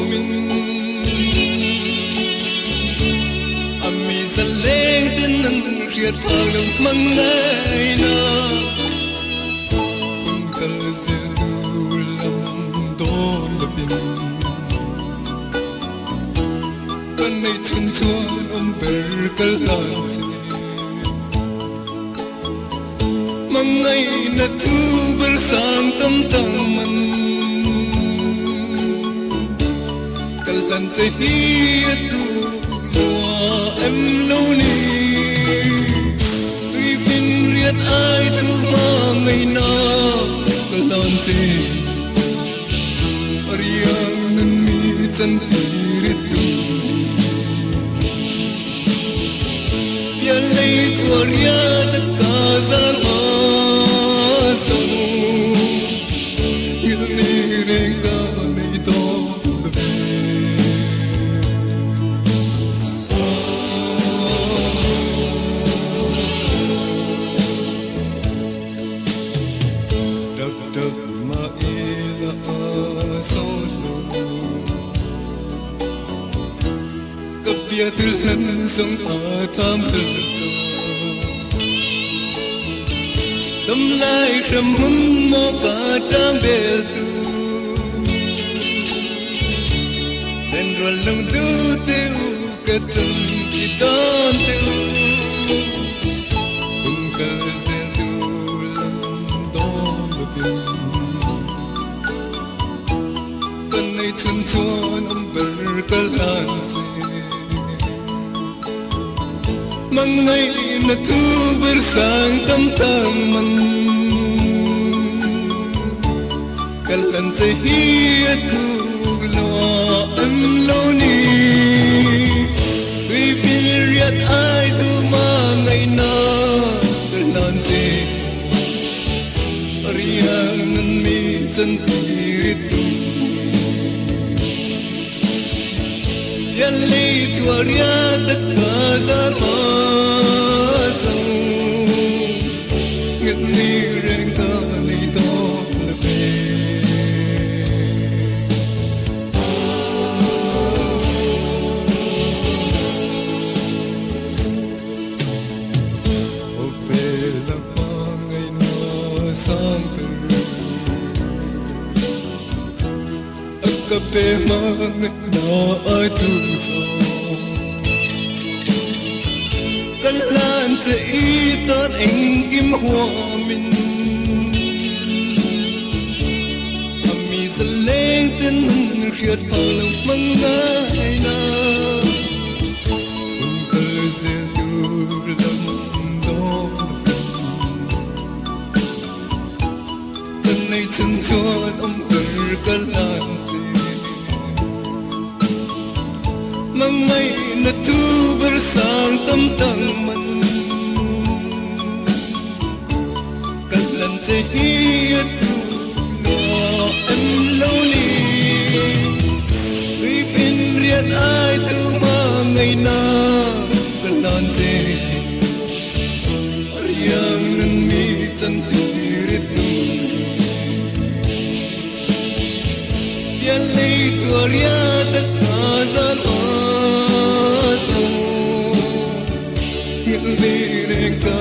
min ami zaleng tin nan riat thang nang mangai na kun kal se tu lam do la bin kan nei thun chuan om ber kal lan se mangai na tu ber sang tam tam man kalan chạy hi tu loa em lâu ni tuy pin riết ai tu mà ngày na kalan chạy ariang nan mi tan tirit tu ya lei tu ria ta kaza ma so il ni renga nei to ma ila solo kapia tilhan sang tham tu tâm lai kham mo ka tang bel tu den ro long tu te u ka tum ki don te u kun ka se tu lam don lo pin chân chuan om ber kal an se mangai na tu ber sang tam tam man kalan se hi tu lo em lo ni vi period ai tu mangai na kalan se riang nan mi chân tirit Yalli tuaria takaza maso Ngất ni renga ni to lepe Ope la pangai na samper Akape mangai na ai tu kan lan te i ton eng kim hoa min ami zaleng tin riat thang mangai na kun kal se tu lam do kan nei thun chuan om ber kal lan se mangai na tu ber sang tam tam man kalan se hi tu lo em lo ni vi pin riat ai tu ma ngày na kalan se ariang nan mi tan tirit tu ya lei tu ria ta kaza Virenka